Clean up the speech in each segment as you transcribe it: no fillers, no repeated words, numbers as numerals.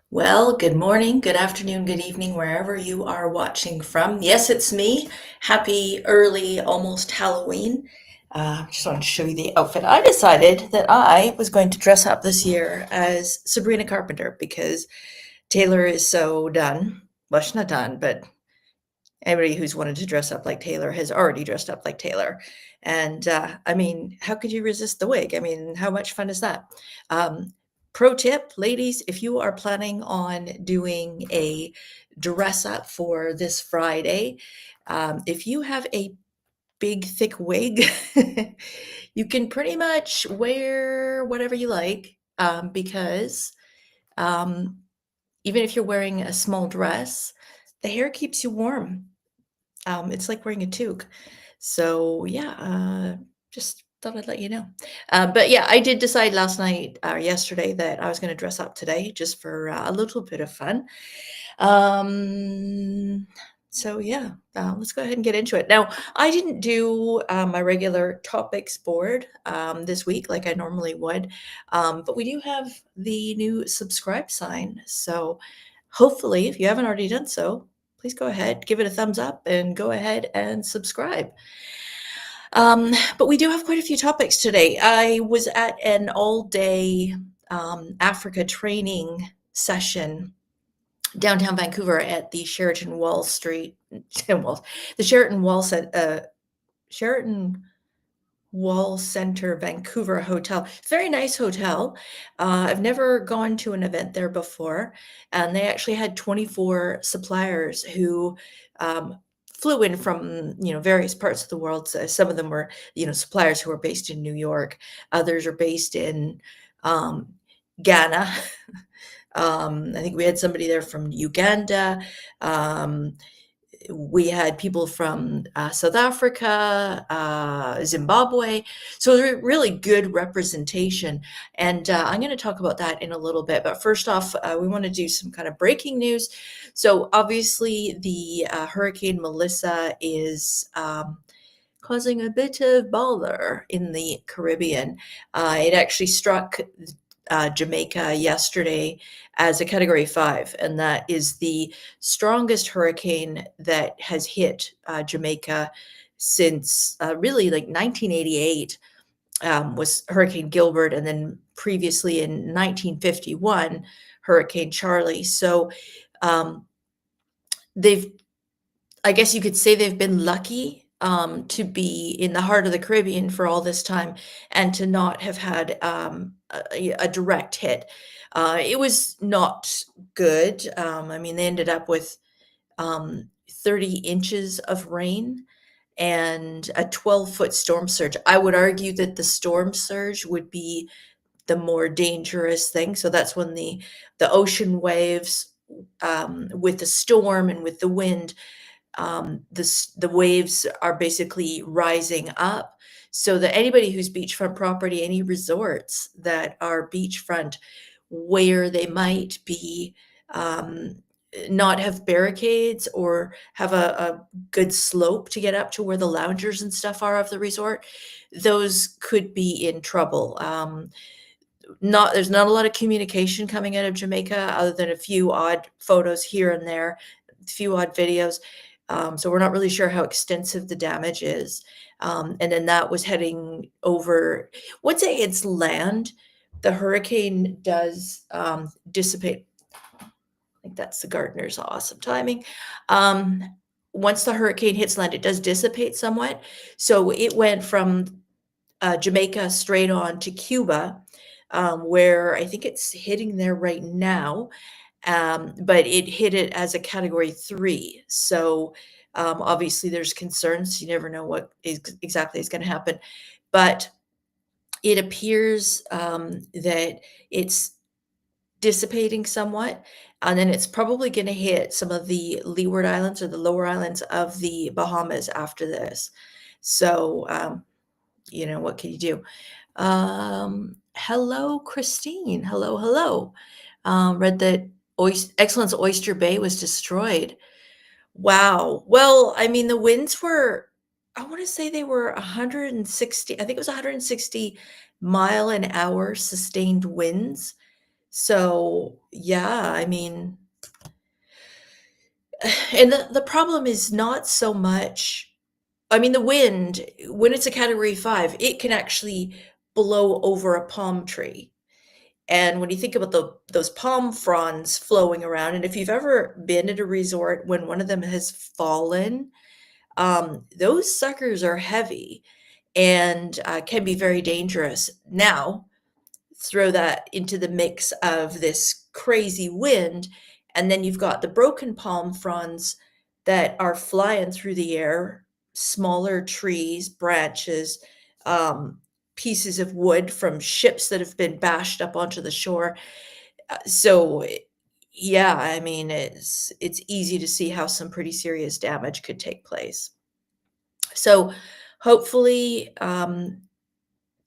Well, good morning, good afternoon, good evening, wherever you are watching from. Yes, it's me. Happy early, almost Halloween. Just wanted to show you the outfit. I decided that I was going to dress up this year as Sabrina Carpenter because Taylor is so done. Well, she's not done, but anybody who's wanted to dress up like Taylor has already dressed up like Taylor. And I mean, how could you resist the wig? I mean, how much fun is that? Um, Pro tip, ladies, if you are planning on doing a dress up for this Friday, if you have a big, thick wig, you can pretty much wear whatever you like because um, even if you're wearing a small dress, the hair keeps you warm. It's like wearing a toque. So yeah, just thought I'd let you know. But yeah, I did decide last night or yesterday that I was going to dress up today just for a little bit of fun. Um, so yeah, let's go ahead and get into it. Now, I didn't do my regular topics board this week like I normally would, but we do have the new subscribe sign. So hopefully, if you haven't already done so, please go ahead, give it a thumbs up, and go ahead and subscribe. But we do have quite a few topics today. I was at an all-day Africa training session downtown Vancouver at the Sheraton Wall Street, well, the Sheraton Wall Center Vancouver hotel. Very nice hotel. I've never gone to an event there before, and they actually had 24 suppliers who flew in from various parts of the world. So some of them were suppliers who are based in New York. Others are based in um, Ghana. I think we had somebody there from Uganda. Um, we had people from South Africa, Zimbabwe. So really good representation. And I'm going to talk about that in a little bit. But first off, we want to do some kind of breaking news. So obviously, the Hurricane Melissa is causing a bit of bother in the Caribbean. It actually struck Jamaica yesterday as a Category 5, and that is the strongest hurricane that has hit Jamaica since really like 1988 was Hurricane Gilbert, and then previously in 1951, Hurricane Charlie. So um, they've I guess you could say they've been lucky to be in the heart of the Caribbean for all this time and to not have had a direct hit. It was not good. I mean, they ended up with 30 inches of rain and a 12-foot storm surge. I would argue that the storm surge would be the more dangerous thing. So that's when the ocean waves with the storm and with the wind, the waves are basically rising up so that anybody who's beachfront property, any resorts that are beachfront where they might be um, not have barricades or have a good slope to get up to where the loungers and stuff are of the resort, those could be in trouble. Not There's not a lot of communication coming out of Jamaica other than a few odd photos here and there, a few odd videos. So we're not really sure how extensive the damage is. And then that was heading over. Once it hits land, the hurricane does dissipate. I think that's the gardener's awesome timing. Um, Once the hurricane hits land, it does dissipate somewhat. So it went from Jamaica straight on to Cuba, where I think it's hitting there right now. But it hit it as a Category 3. So obviously, there's concerns. You never know what exactly is going to happen. But it appears that it's dissipating somewhat. And then it's probably going to hit some of the Leeward Islands or the lower islands of the Bahamas after this. So, what can you do? Hello, Christine. Hello, hello. Read that Excellence Oyster Bay was destroyed. Wow. Well, I mean, the winds were, I want to say they were 160, I think it was 160 mile an hour sustained winds. So, yeah, I mean, and the problem is not so much, I mean, the wind, when it's a Category 5, it can actually blow over a palm tree. And when you think about those palm fronds flowing around, and if you've ever been at a resort when one of them has fallen, those suckers are heavy and can be very dangerous. Now, throw that into the mix of this crazy wind, and then you've got the broken palm fronds that are flying through the air, smaller trees, branches, um, pieces of wood from ships that have been bashed up onto the shore. So, yeah, I mean, it's easy to see how some pretty serious damage could take place. So, hopefully,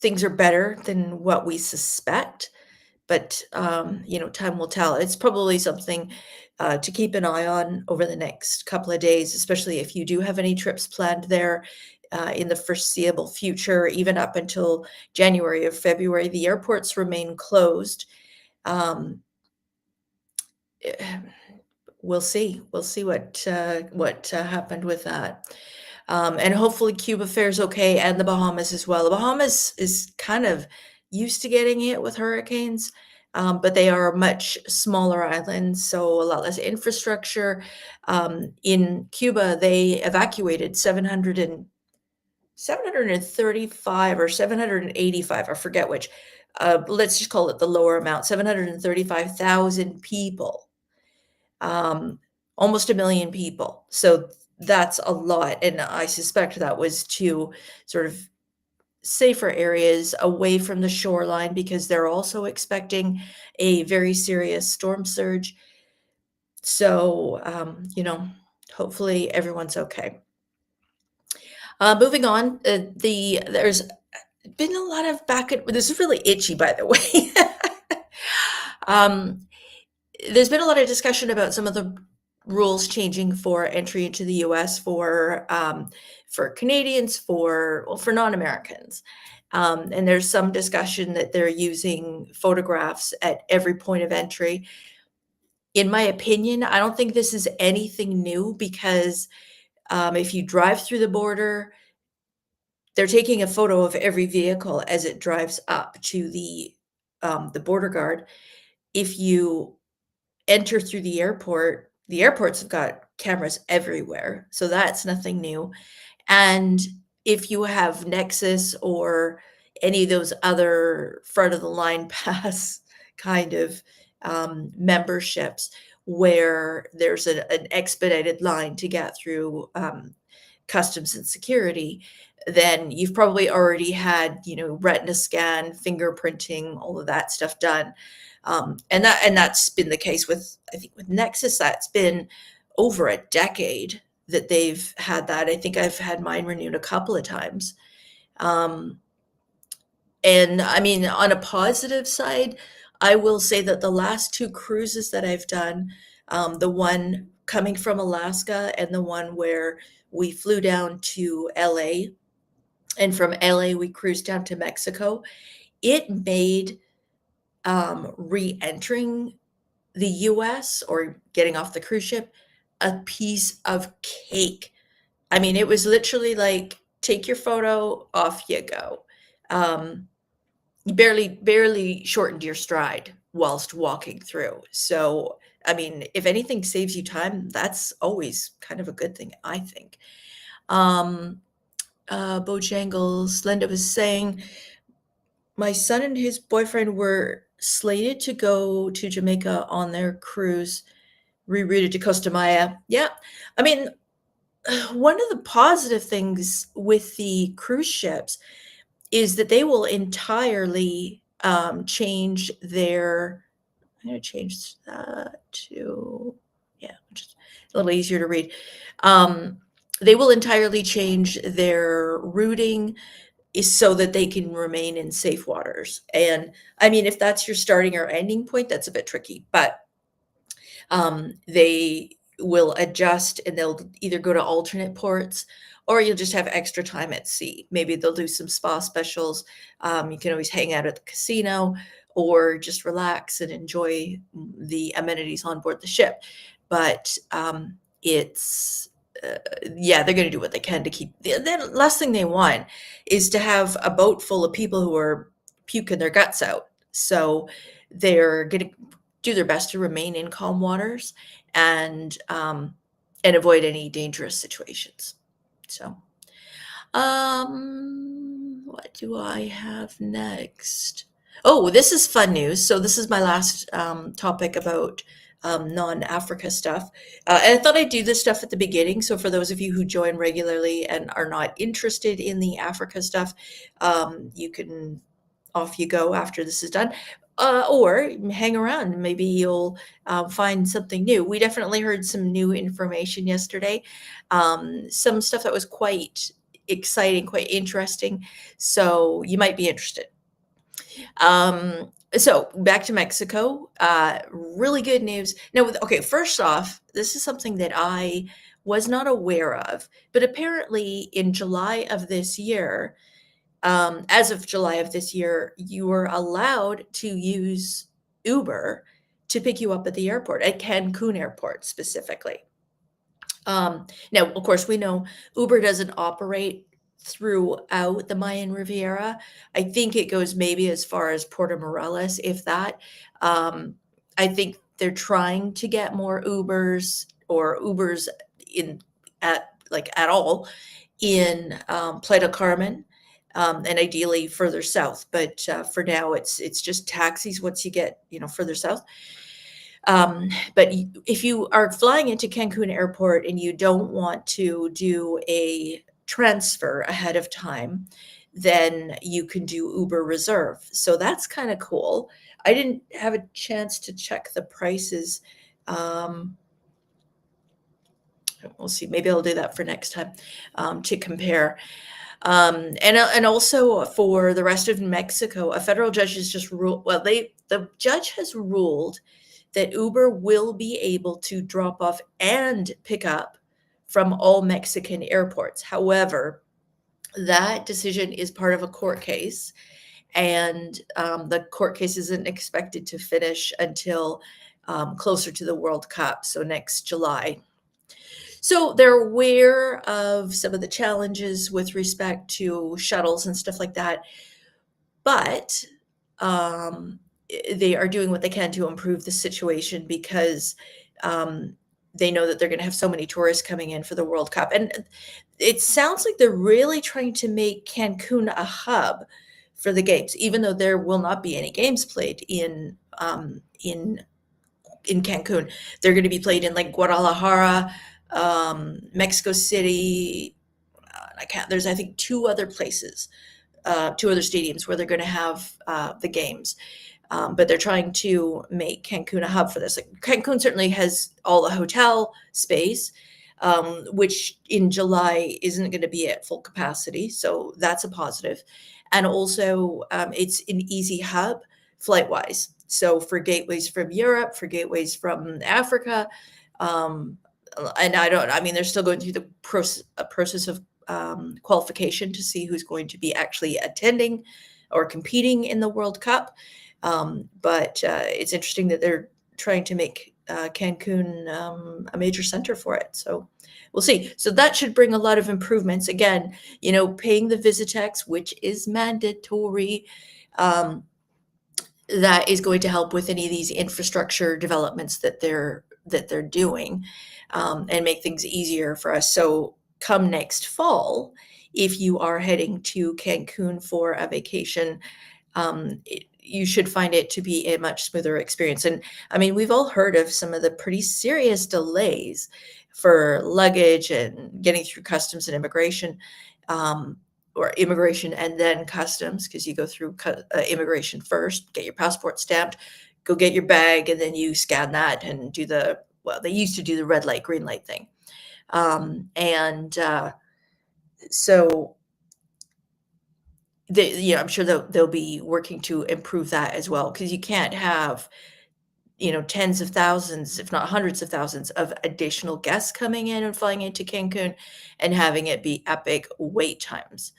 things are better than what we suspect, but, time will tell. It's probably something, to keep an eye on over the next couple of days, especially if you do have any trips planned there, in the foreseeable future, even up until January or February. The airports remain closed. Um, eh, we'll see. We'll see what happened with that. And hopefully Cuba fares okay, and the Bahamas as well. The Bahamas is kind of used to getting hit with hurricanes, but they are much smaller islands, so a lot less infrastructure. In Cuba, they evacuated 735 or 785, I forget which. Let's just call it the lower amount, 735,000 people, um, almost a million people. So that's a lot. And I suspect that was to sort of safer areas away from the shoreline because they're also expecting a very serious storm surge. So, hopefully everyone's okay. Moving on, there's been a lot of this is really itchy, by the way. um, there's been a lot of discussion about some of the rules changing for entry into the US for Canadians, for non-Americans. And there's some discussion that they're using photographs at every point of entry. In my opinion, I don't think this is anything new because if you drive through the border, they're taking a photo of every vehicle as it drives up to the border guard. If you enter through the airports have got cameras everywhere, so that's nothing new. And if you have Nexus or any of those other front of the line pass kind of memberships where there's an expedited line to get through customs and security, then you've probably already had, retina scan, fingerprinting, all of that stuff done. And that's been the case with, I think, with Nexus. That's been over a decade that they've had that. I think I've had mine renewed a couple of times. Um, and I mean, on a positive side, I will say that the last two cruises that I've done, the one coming from Alaska and the one where we flew down to LA, and from LA we cruised down to Mexico, it made re-entering the US or getting off the cruise ship a piece of cake. I mean, it was literally like, take your photo, off you go. You barely shortened your stride whilst walking through. So, I mean, if anything saves you time, that's always kind of a good thing, I think. Um, Bojangles, Linda was saying, my son and his boyfriend were slated to go to Jamaica on their cruise, rerouted to Costa Maya. Yeah, I mean, one of the positive things with the cruise ships is that they will entirely change their. I'm going to change that to, yeah, just a little easier to read. They will entirely change their routing is so that they can remain in safe waters. And I mean, if that's your starting or ending point, that's a bit tricky, but they will adjust and they'll either go to alternate ports or you'll just have extra time at sea. Maybe they'll do some spa specials. You can always hang out at the casino, or just relax and enjoy the amenities on board the ship. But it's yeah, they're going to do what they can to keep. The last thing they want is to have a boat full of people who are puking their guts out. So they're going to do their best to remain in calm waters and avoid any dangerous situations. So, what do I have next? Oh, this is fun news. So this is my last topic about non-Africa stuff. And I thought I'd do this stuff at the beginning. So for those of you who join regularly and are not interested in the Africa stuff, you can off you go after this is done. Or hang around. Maybe you'll find something new. We definitely heard some new information yesterday. Some stuff that was quite exciting, quite interesting. So you might be interested. So back to Mexico, really good news. Now, okay, first off, this is something that I was not aware of, but apparently in July of this year, as of July of this year, you were allowed to use Uber to pick you up at the airport, at Cancun Airport specifically. Now, of course, we know Uber doesn't operate throughout the Mayan Riviera. I think it goes maybe as far as Puerto Morelos, if that. I think they're trying to get more Ubers or Ubers in at all in Playa del Carmen. And ideally further south, but for now it's just taxis once you get further south. But if you are flying into Cancun Airport and you don't want to do a transfer ahead of time, then you can do Uber Reserve. So that's kind of cool. I didn't have a chance to check the prices. We'll see. Maybe I'll do that for next time to compare. And also for the rest of Mexico, a federal judge has just ruled. Well, the judge has ruled that Uber will be able to drop off and pick up from all Mexican airports. However, that decision is part of a court case, and the court case isn't expected to finish until closer to the World Cup, so next July. So they're aware of some of the challenges with respect to shuttles and stuff like that, but they are doing what they can to improve the situation because they know that they're going to have so many tourists coming in for the World Cup. And it sounds like they're really trying to make Cancun a hub for the games, even though there will not be any games played in Cancun. They're going to be played in like Guadalajara, Mexico City. There's I think two other places, two other stadiums where they're going to have the games. But they're trying to make Cancun a hub for this. Like Cancun certainly has all the hotel space, which in July isn't going to be at full capacity. So that's a positive. And also it's an easy hub flight-wise. So for gateways from Europe, for gateways from Africa, and they're still going through the process of qualification to see who's going to be actually attending or competing in the World Cup. But it's interesting that they're trying to make Cancun a major center for it. So we'll see. So that should bring a lot of improvements. Again, paying the visit tax, which is mandatory, that is going to help with any of these infrastructure developments that they're doing, and make things easier for us. So come next fall, if you are heading to Cancun for a vacation, you should find it to be a much smoother experience. And I mean, we've all heard of some of the pretty serious delays for luggage and getting through customs and immigration, or immigration and then customs, because you go through immigration first, get your passport stamped, go get your bag, and then you scan that and do they used to do the red light, green light thing. So I'm sure they'll be working to improve that as well, because you can't have tens of thousands, if not hundreds of thousands of additional guests coming in and flying into Cancun and having it be epic wait times.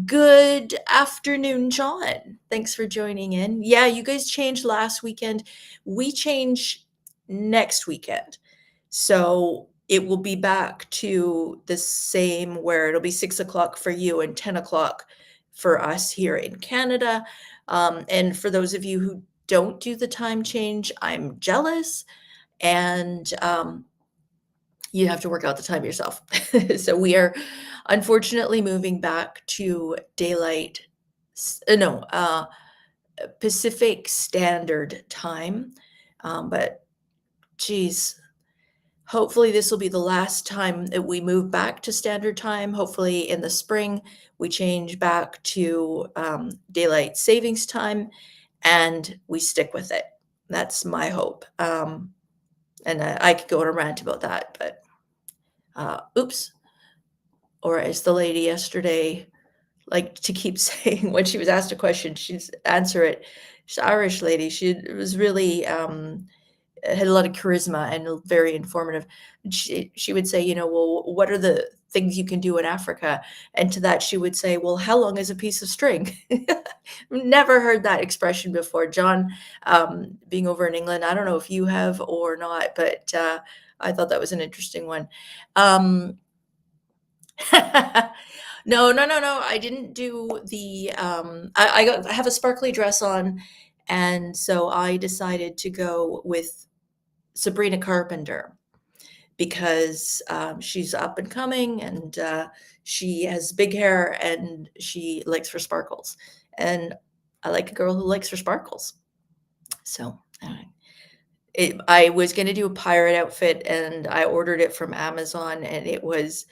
Good afternoon, John. Thanks for joining in. Yeah, you guys changed last weekend. We change next weekend. So it will be back to the same where it'll be 6 o'clock for you and 10 o'clock for us here in Canada. And for those of you who don't do the time change, I'm jealous. And you have to work out the time yourself. So we are unfortunately moving back to daylight, no, Pacific Standard Time. But geez, hopefully this will be the last time that we move back to Standard Time. Hopefully in the spring we change back to daylight savings time, and we stick with it. That's my hope. And I could go on a rant about that, but oops. Or as the lady yesterday like to keep saying when she was asked a question, she'd answer it. She's an Irish lady. She was really had a lot of charisma and very informative. She would say, well, what are the things you can do in Africa? And to that she would say, well, how long is a piece of string? Never heard that expression before. John, being over in England, I don't know if you have or not, but I thought that was an interesting one. No, no, no, no. I didn't do the. I have a sparkly dress on, and so I decided to go with Sabrina Carpenter because she's up and coming, and she has big hair, and she likes her sparkles, and I like a girl who likes her sparkles. So I was going to do a pirate outfit, and I ordered it from Amazon, and it was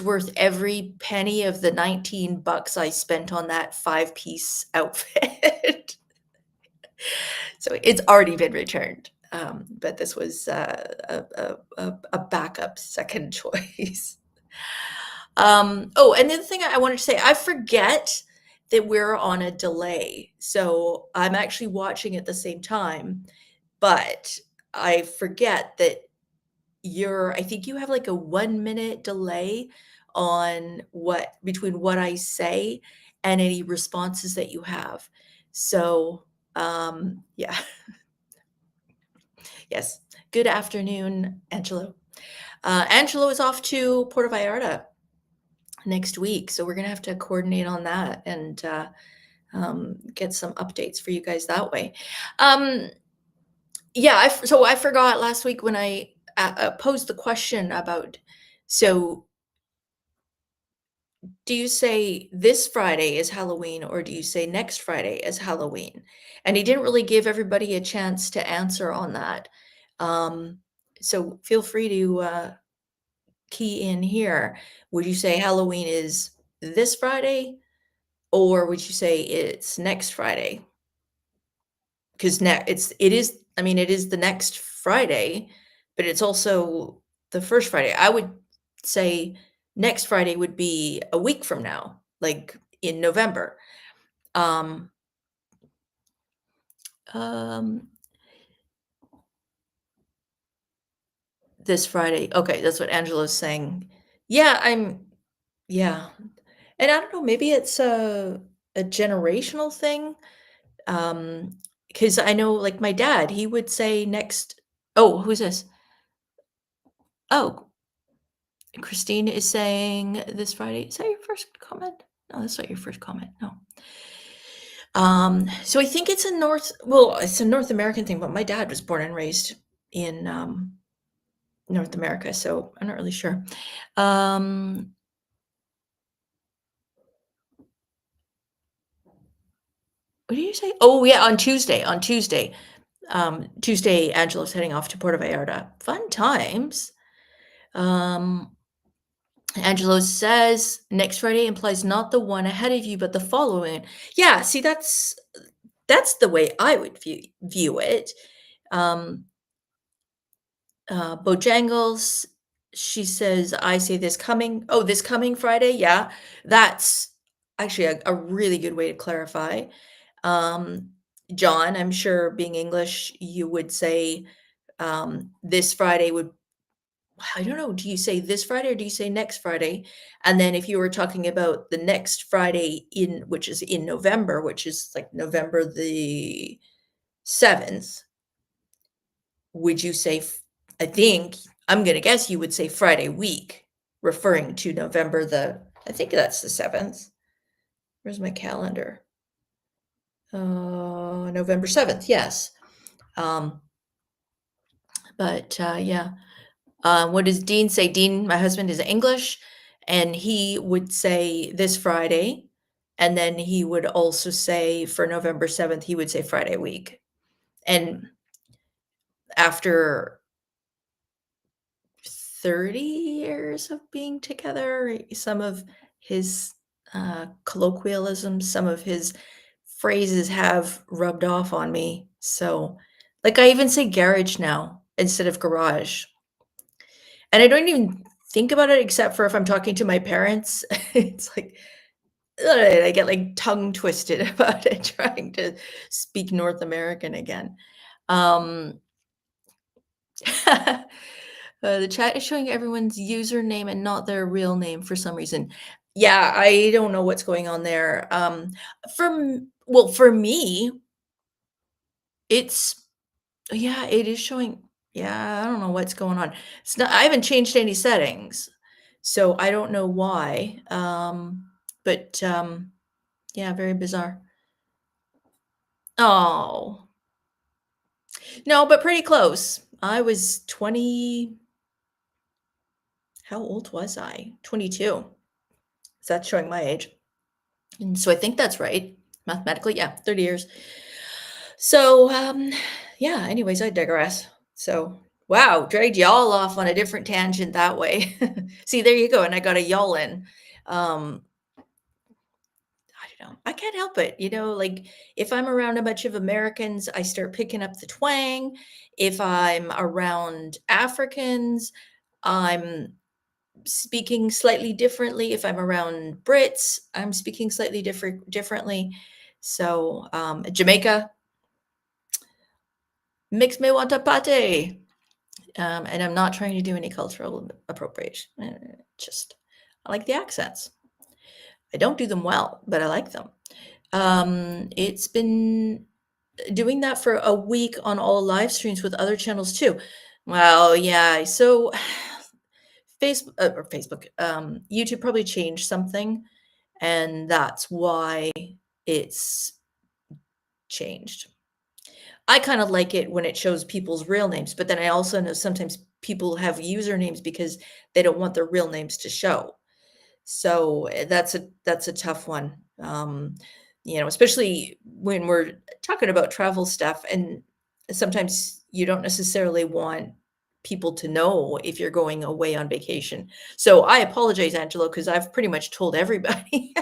worth every penny of the $19 I spent on that 5-piece outfit. So it's already been returned. But this was a backup second choice. Oh, and the other thing I wanted to say, I forget that we're on a delay. So I'm actually watching at the same time, but I forget that I think you have like a 1-minute delay on between what I say and any responses that you have. So, yeah. Yes. Good afternoon, Angelo. Angelo is off to Puerto Vallarta next week, so we're gonna have to coordinate on that and get some updates for you guys that way. Yeah, so I forgot last week when I posed the question about, so do you say this Friday is Halloween or do you say next Friday is Halloween? And he didn't really give everybody a chance to answer on that. Um, so feel free to key in here. Would you say Halloween is this Friday or would you say it's next Friday? Because it is the next Friday, but it's also the first Friday. I would say next Friday would be a week from now, like in November. Um, um, this Friday. Okay, that's what Angela's saying. Yeah, yeah. And I don't know, maybe it's a generational thing. Because I know like my dad, he would say next. Oh, who's this? Oh, Christine is saying this Friday. Is that your first comment? No, that's not your first comment. No. So I think it's it's a North American thing, but my dad was born and raised in North America, so I'm not really sure. What did you say? Oh yeah, on Tuesday. On Tuesday. Tuesday, Angela's heading off to Puerto Vallarta. Fun times. Um, Angelo says next Friday implies not the one ahead of you, but the following. Yeah, see, that's the way I would view it. Bojangles, she says, I say this coming Friday. Yeah, that's actually a really good way to clarify. Um, John, I'm sure being English, you would say, this Friday would I don't know, do you say this Friday or do you say next Friday? And then if you were talking about the next Friday in which is in November, which is like November the 7th, would you say I think I'm gonna guess you would say Friday week, referring to November I think that's the 7th. Where's my calendar? November 7th, yes. Um, yeah. What does Dean say? Dean, my husband, is English, and he would say this Friday, and then he would also say for November 7th, he would say Friday week. And after 30 years of being together, some of his colloquialisms, some of his phrases have rubbed off on me. So, like, I even say garage now instead of garage. And I don't even think about it except for if I'm talking to my parents. It's like, ugh, I get, like, tongue twisted about it, trying to speak North American again. Um, the chat is showing everyone's username and not their real name for some reason. Yeah, I don't know what's going on there. For me, it's yeah, it is showing yeah, I don't know what's going on. It's not I haven't changed any settings, so I don't know why, yeah, very bizarre. Oh, no, but pretty close. I was 20 how old was I? 22. So that's showing my age, and so I think that's right. Mathematically, yeah, 30 years. So, yeah, anyways, I digress. So, wow, dragged y'all off on a different tangent that way. See, there you go, and I got a y'all in. Um, I don't know. I can't help it. Like if I'm around a bunch of Americans, I start picking up the twang. If I'm around Africans, I'm speaking slightly differently. If I'm around Brits, I'm speaking slightly differently. So, Jamaica, mix me want a pate. And I'm not trying to do any cultural appropriation. Just, I like the accents. I don't do them well, but I like them. It's been doing that for a week on all live streams with other channels too. Well, yeah. So YouTube probably changed something, and that's why it's changed. I kind of like it when it shows people's real names, but then I also know sometimes people have usernames because they don't want their real names to show. So that's a tough one. Especially when we're talking about travel stuff, and sometimes you don't necessarily want people to know if you're going away on vacation. So I apologize, Angelo, because I've pretty much told everybody,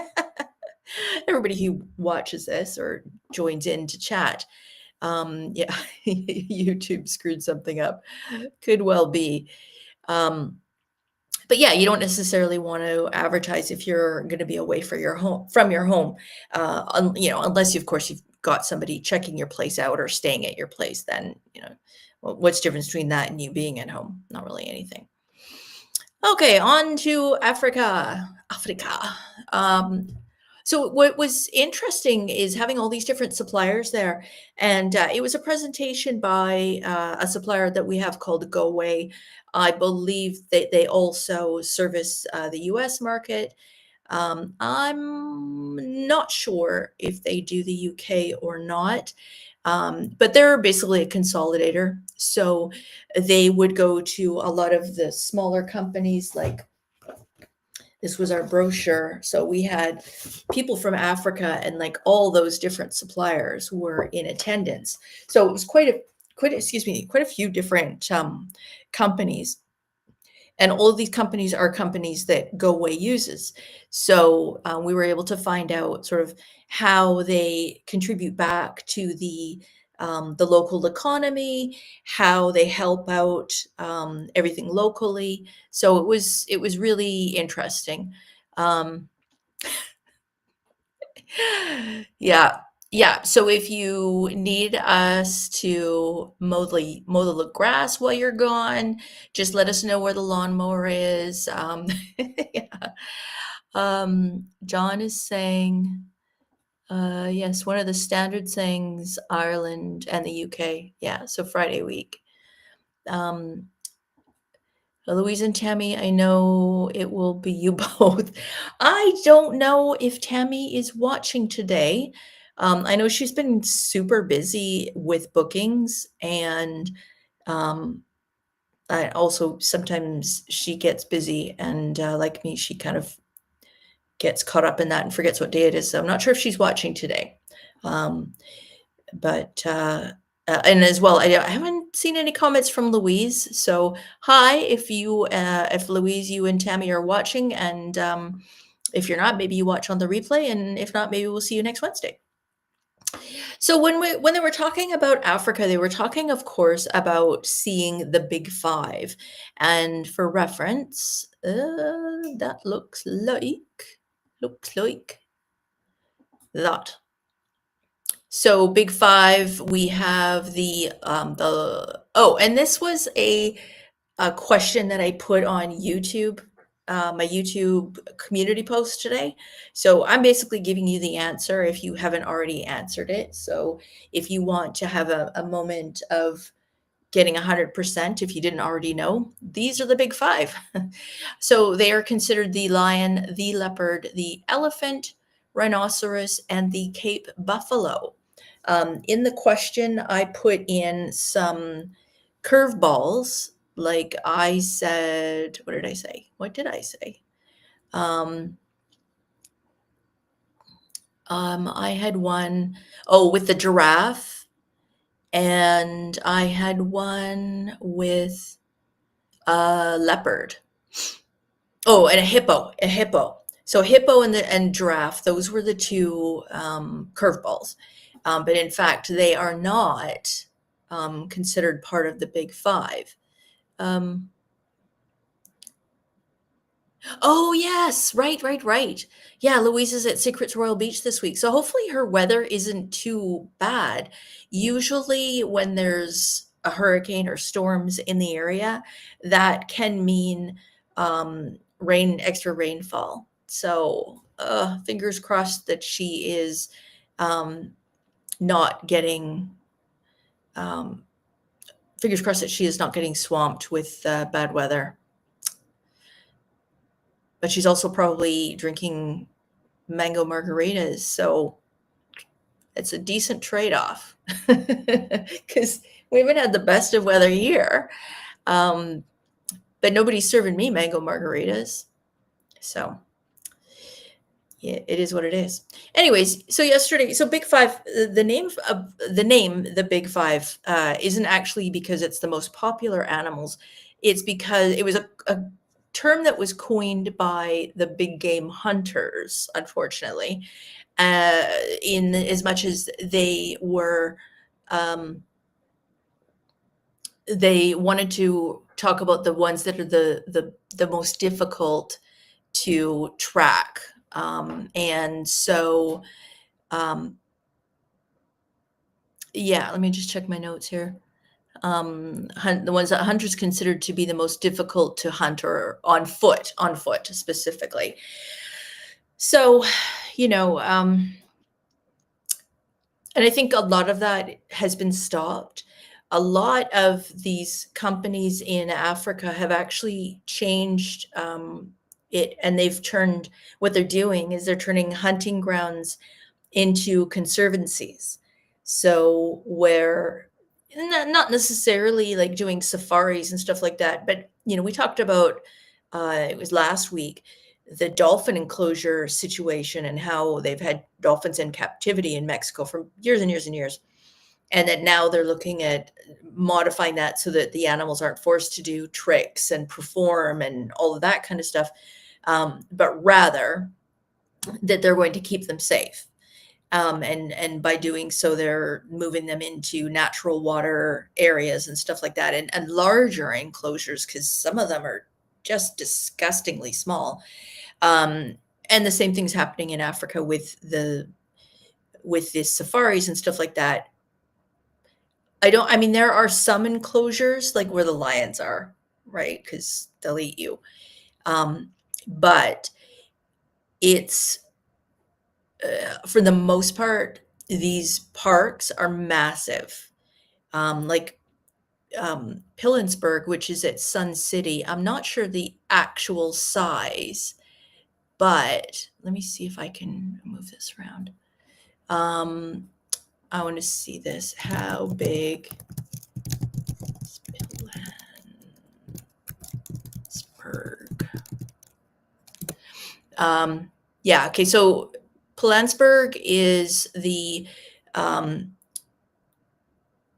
everybody who watches this or joins in to chat. Yeah, YouTube screwed something up. Could well be. But yeah, you don't necessarily want to advertise if you're going to be away from your home, unless of course you've got somebody checking your place out or staying at your place. Then what's the difference between that and you being at home? Not really anything. Okay, on to Africa. So what was interesting is having all these different suppliers there, and it was a presentation by a supplier that we have called Go Away. I believe that they also service the US market. I'm not sure if they do the UK or not, but they're basically a consolidator. So they would go to a lot of the smaller companies like this was our brochure. So we had people from Africa and like all those different suppliers were in attendance. So it was quite a few different companies. And all of these companies are companies that Go Away uses. So we were able to find out sort of how they contribute back to the local economy, how they help out everything locally. So it was really interesting. Um, yeah, Yeah, so if you need us to mow the grass while you're gone, just let us know where the lawnmower is. Yeah. John is saying, yes, one of the standard sayings, Ireland and the UK. Yeah, so Friday week. Um, Louise and Tammy, I know it will be you both. I don't know if Tammy is watching today. I know she's been super busy with bookings, and um, I also sometimes she gets busy, and like me, she kind of gets caught up in that and forgets what day it is. So I'm not sure if she's watching today. Um, but and as well, I haven't seen any comments from Louise. So hi, if Louise, you and Tammy are watching, and if you're not, maybe you watch on the replay, and if not, maybe we'll see you next Wednesday. So when they were talking about Africa, they were talking, of course, about seeing the Big Five, and for reference, that looks like that. So Big Five, we have and this was a question that I put on YouTube, my YouTube community post today. So I'm basically giving you the answer if you haven't already answered it. So if you want to have a moment of getting 100%, if you didn't already know, these are the Big Five. So they are considered the lion, the leopard, the elephant, rhinoceros, and the Cape buffalo. In the question, I put in some curveballs. Like I said, what did I say? What did I say? I had one, with the giraffe, and I had one with a leopard. Oh, and a hippo. So hippo and giraffe, those were the two curveballs. But in fact, they are not considered part of the Big Five. Um, oh, yes, right. Yeah, Louise is at Secrets Royal Beach this week. So hopefully her weather isn't too bad. Usually, when there's a hurricane or storms in the area, that can mean extra rainfall. So fingers crossed that she is um, not getting, um, fingers crossed that she is not getting swamped with bad weather. But she's also probably drinking mango margaritas, so it's a decent trade-off because we haven't had the best of weather here, but nobody's serving me mango margaritas, so yeah, it is what it is. Anyways, so yesterday, so Big Five, the name the Big Five isn't actually because it's the most popular animals. It's because it was a term that was coined by the big game hunters, unfortunately, in as much as they were, they wanted to talk about the ones that are the most difficult to track. And so, yeah, let me just check my notes here. The ones that hunters considered to be the most difficult to hunt, or on foot specifically. So, you know, and I think a lot of that has been stopped. A lot of these companies in Africa have actually changed it, and what they're doing is they're turning hunting grounds into conservancies. So where not necessarily like doing safaris and stuff like that, but we talked about it was last week, the dolphin enclosure situation, and how they've had dolphins in captivity in Mexico for years and years and years. And that now they're looking at modifying that so that the animals aren't forced to do tricks and perform and all of that kind of stuff, but rather that they're going to keep them safe. And by doing so, they're moving them into natural water areas and stuff like that, and larger enclosures, because some of them are just disgustingly small. And the same thing's happening in Africa with with the safaris and stuff like that, I mean, there are some enclosures like where the lions are, right? Because they'll eat you. But it's for the most part, these parks are massive. Like Pilanesberg, which is at Sun City. I'm not sure the actual size, but let me see if I can move this around. I want to see this. How big is Pilanesberg? Yeah, okay, so Pilanesberg is the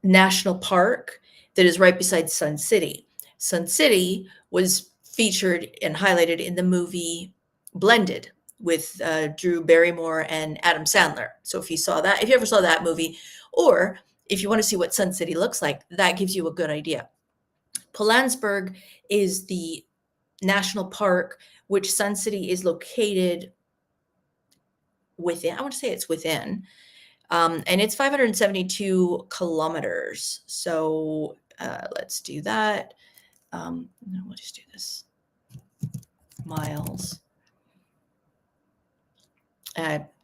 national park that is right beside Sun City. Sun City was featured and highlighted in the movie Blended with Drew Barrymore and Adam Sandler. So if you ever saw that movie, or if you want to see what Sun City looks like, that gives you a good idea. Pilanesberg is the national park which Sun City is located within. I want to say it's within. And it's 572 kilometers. So let's do that. We'll just do this. Miles.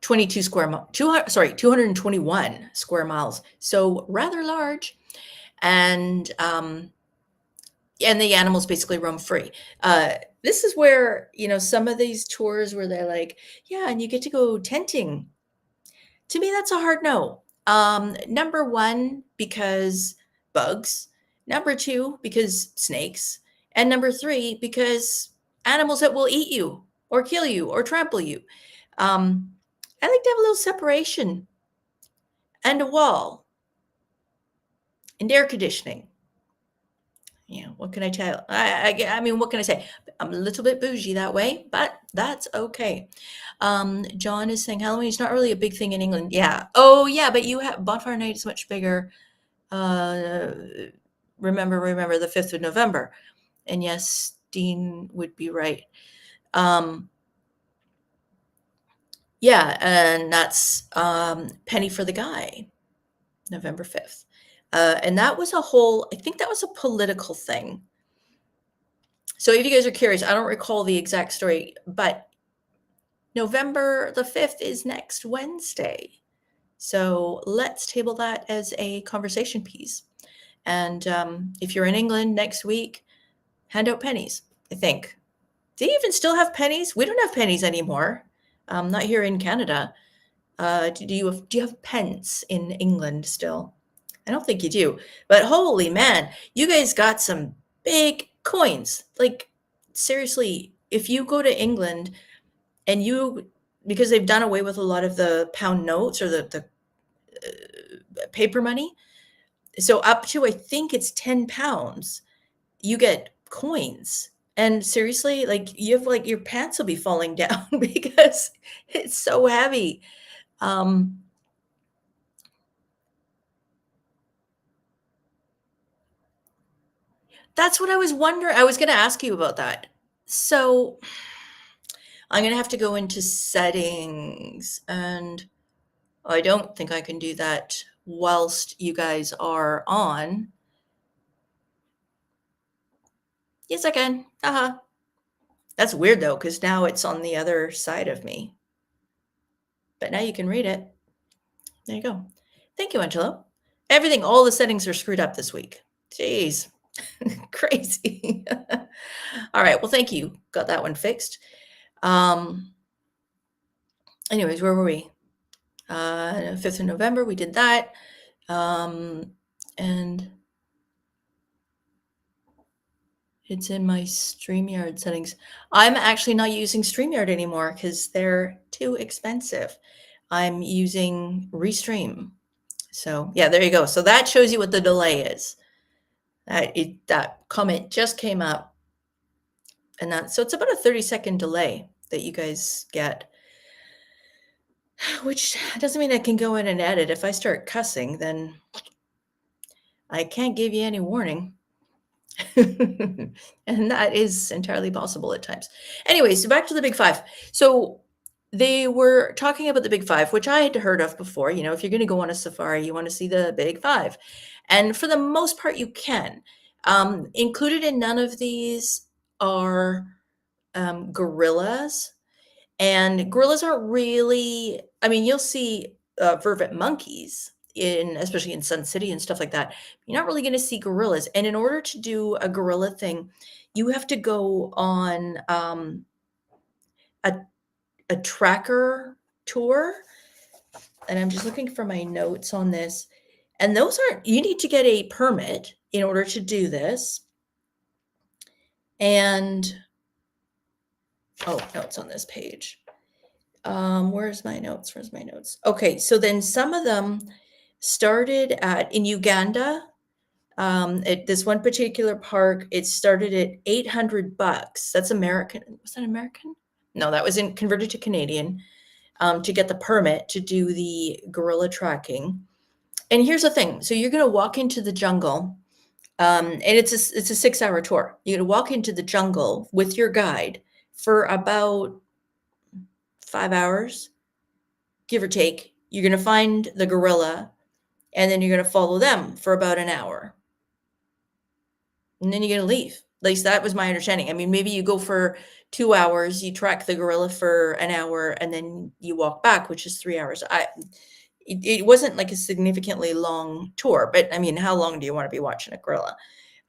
221 square miles. So rather large. And the animals basically roam free. This is where, some of these tours where they're like, yeah, and you get to go tenting. To me, that's a hard no. Number one, because bugs. Number two, because snakes. And number three, because animals that will eat you or kill you or trample you. I like to have a little separation and a wall and air conditioning. What can I tell? I mean, what can I say? I'm a little bit bougie that way, but that's okay. John is saying Halloween is not really a big thing in England. Yeah. Oh, yeah, but you have Bonfire Night is much bigger. Remember the 5th of November. And yes, Dean would be right. Yeah, and that's Penny for the Guy, November 5th. And that was I think that was a political thing. So if you guys are curious, I don't recall the exact story, but November the 5th is next Wednesday. So let's table that as a conversation piece. And if you're in England next week, hand out pennies, I think. Do you even still have pennies? We don't have pennies anymore. Not here in Canada. Do you have pence in England still? I don't think you do. But holy man, you guys got some big coins. Like, seriously, if you go to England and because they've done away with a lot of the pound notes or the paper money, so up to, I think it's 10 pounds, you get coins. And seriously, like, you have, like, your pants will be falling down because it's so heavy. That's what I was wondering. I was going to ask you about that. So I'm going to have to go into settings, and I don't think I can do that whilst you guys are on. Yes, I can. That's weird though, because now it's on the other side of me. But now you can read it. There you go. Thank you, Angelo. All the settings are screwed up this week. Jeez. Crazy. All right. Well, thank you. Got that one fixed. Anyways, where were we? 5th of November, we did that. And it's in my StreamYard settings. I'm actually not using StreamYard anymore because they're too expensive. I'm using Restream. So yeah, there you go. So that shows you what the delay is. That comment just came up, and so it's about a 30-second delay that you guys get, which doesn't mean I can go in and edit. If I start cussing, then I can't give you any warning. And that is entirely possible at times. Anyway, so back to the big five. So they were talking about the Big Five, which I had heard of before. You know, if you're going to go on a safari, you want to see the Big Five. And for the most part, you can. Included in none of these are gorillas. And gorillas aren't really, I mean, you'll see vervet monkeys especially in Sun City and stuff like that. You're not really going to see gorillas. And in order to do a gorilla thing, you have to go on a, a tracker tour. And I'm just looking for my notes on this. And those aren't, you need to get a permit in order to do this. And, oh, no, it's on this page. Where's my notes? Where's my notes? Okay, so then some of them started in Uganda. At this one particular park, it started at $800. That's American. Was that American? No, that was converted to Canadian to get the permit to do the gorilla tracking. And here's the thing. So you're going to walk into the jungle, and it's a 6-hour tour. You're going to walk into the jungle with your guide for about 5 hours, give or take. You're going to find the gorilla, and then you're going to follow them for about an hour. And then you're going to leave. At least that was my understanding. I mean, maybe you go for 2 hours, you track the gorilla for an hour, and then you walk back, which is 3 hours. It wasn't like a significantly long tour, but I mean, how long do you want to be watching a gorilla?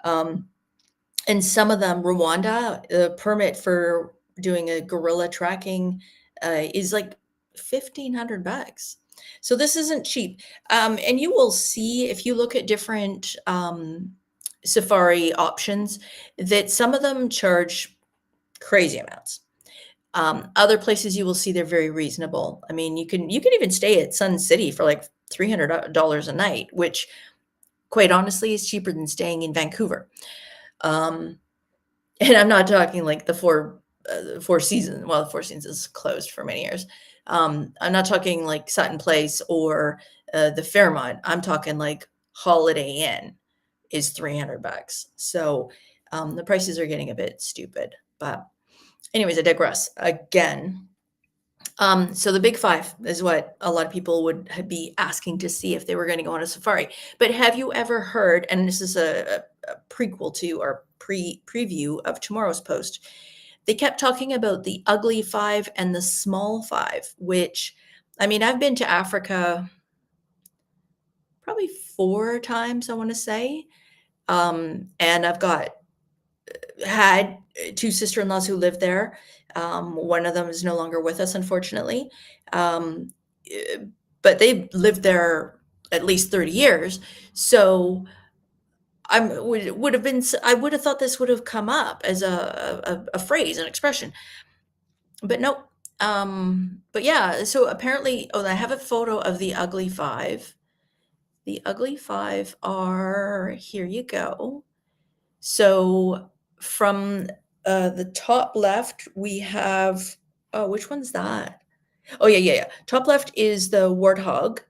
And some of them, Rwanda, the permit for doing a gorilla tracking is like $1,500. So this isn't cheap. And you will see if you look at different safari options that some of them charge crazy amounts. Other places you will see they're very reasonable. I mean, you can even stay at Sun City for like $300 a night, which quite honestly is cheaper than staying in Vancouver. And I'm not talking like the Four Seasons. Well, the Four Seasons is closed for many years. I'm not talking like Sutton Place or the Fairmont. I'm talking like Holiday Inn is $300. So the prices are getting a bit stupid. But anyways, I digress again. So the Big Five is what a lot of people would be asking to see if they were going to go on a safari. But have you ever heard, and this is a prequel to or preview of tomorrow's post, they kept talking about the ugly five and the small five, which, I mean, I've been to Africa probably 4 times, I want to say. And I've had 2 sister-in-laws who live there. One of them is no longer with us, unfortunately. But they lived there at least 30 years. So I would have thought this would have come up as a phrase, an expression. But nope. But yeah, so apparently, I have a photo of the ugly five. The ugly five are, here you go. So from the top left, we have, which one's that? Oh, yeah. Top left is the warthog.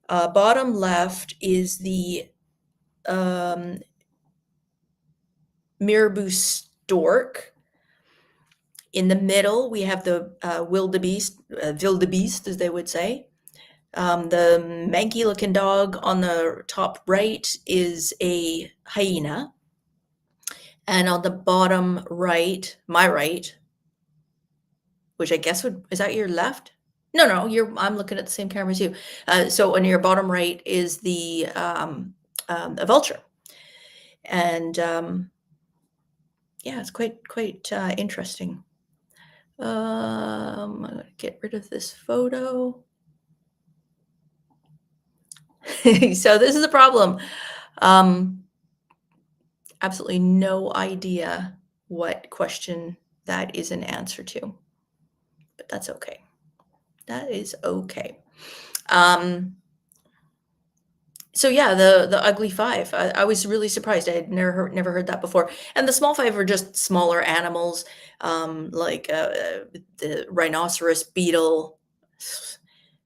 Bottom left is the marabou stork. In the middle, we have the wildebeest, as they would say. The manky-looking dog on the top right is a hyena. And on the bottom right, my right, which I guess is that your left? No, I'm looking at the same camera as you. So on your bottom right is the a vulture. And yeah, it's quite interesting. I'm going to get rid of this photo. So this is a problem. Absolutely no idea what question that is an answer to, but that's okay. That is okay. So yeah, the ugly five. I was really surprised. I had never heard that before. And the small five are just smaller animals, like the rhinoceros beetle,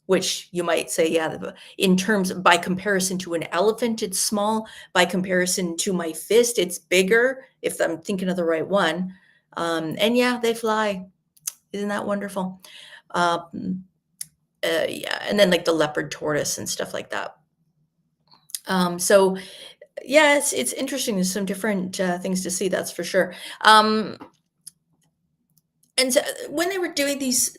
which you might say, yeah, in terms by comparison to an elephant, it's small. By comparison to my fist, it's bigger, if I'm thinking of the right one. And yeah, they fly. Isn't that wonderful? Um, yeah, and then like the leopard tortoise and stuff like that. So yeah, it's interesting. There's some different things to see, that's for sure. And so when they were doing these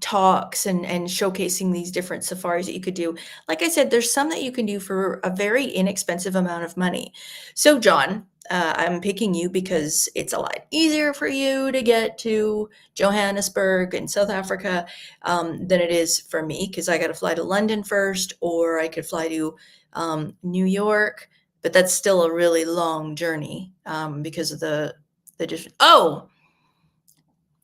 talks and showcasing these different safaris that you could do, like I said, there's some that you can do for a very inexpensive amount of money. So, John, I'm picking you because it's a lot easier for you to get to Johannesburg in South Africa than it is for me, because I got to fly to London first, or I could fly to New York, but that's still a really long journey because of the different. Oh,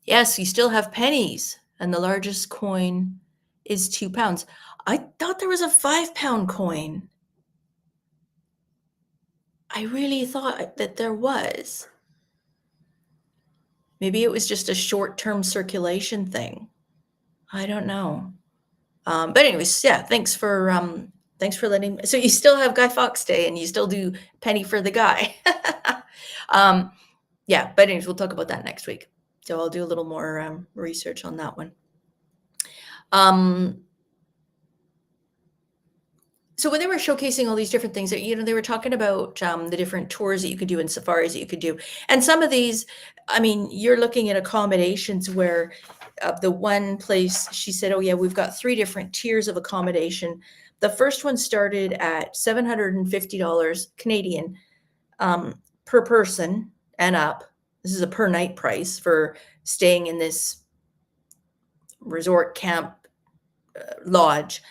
yes, you still have pennies, and the largest coin is £2. I thought there was a £5 coin. I really thought that there was. Maybe it was just a short-term circulation thing. I don't know. But anyways, yeah, thanks for letting me. So you still have Guy Fawkes Day, and you still do penny for the guy. um, yeah, but anyways, we'll talk about that next week. So I'll do a little more research on that one. So when they were showcasing all these different things that, they were talking about the different tours that you could do and safaris that you could do. And some of these, I mean, you're looking at accommodations where the one place she said, oh yeah, we've got 3 different tiers of accommodation. The first one started at $750 Canadian per person and up. This is a per night price for staying in this resort camp lodge.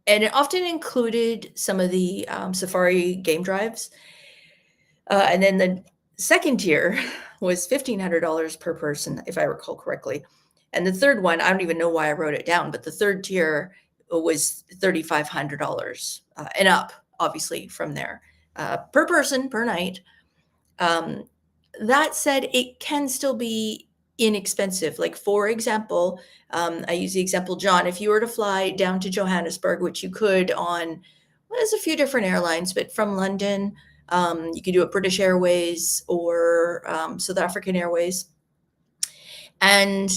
And it often included some of the safari game drives. And then the second tier was $1,500 per person, if I recall correctly. And the third one, I don't even know why I wrote it down, but the third tier was $3,500 and up, obviously, from there per person, per night. That said, it can still be inexpensive. Like, for example, I use the example, John, if you were to fly down to Johannesburg, which you could on, well, there's a few different airlines, but from London, you could do it British Airways or South African Airways. And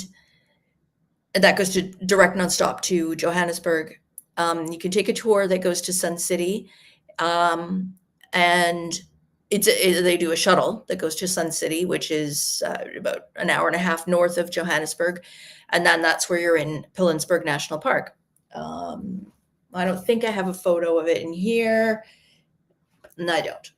that goes to direct nonstop to Johannesburg. You can take a tour that goes to Sun City. And they do a shuttle that goes to Sun City, which is about an hour and a half north of Johannesburg. And then that's where you're in Pilanesberg National Park. I don't think I have a photo of it in here. No, I don't.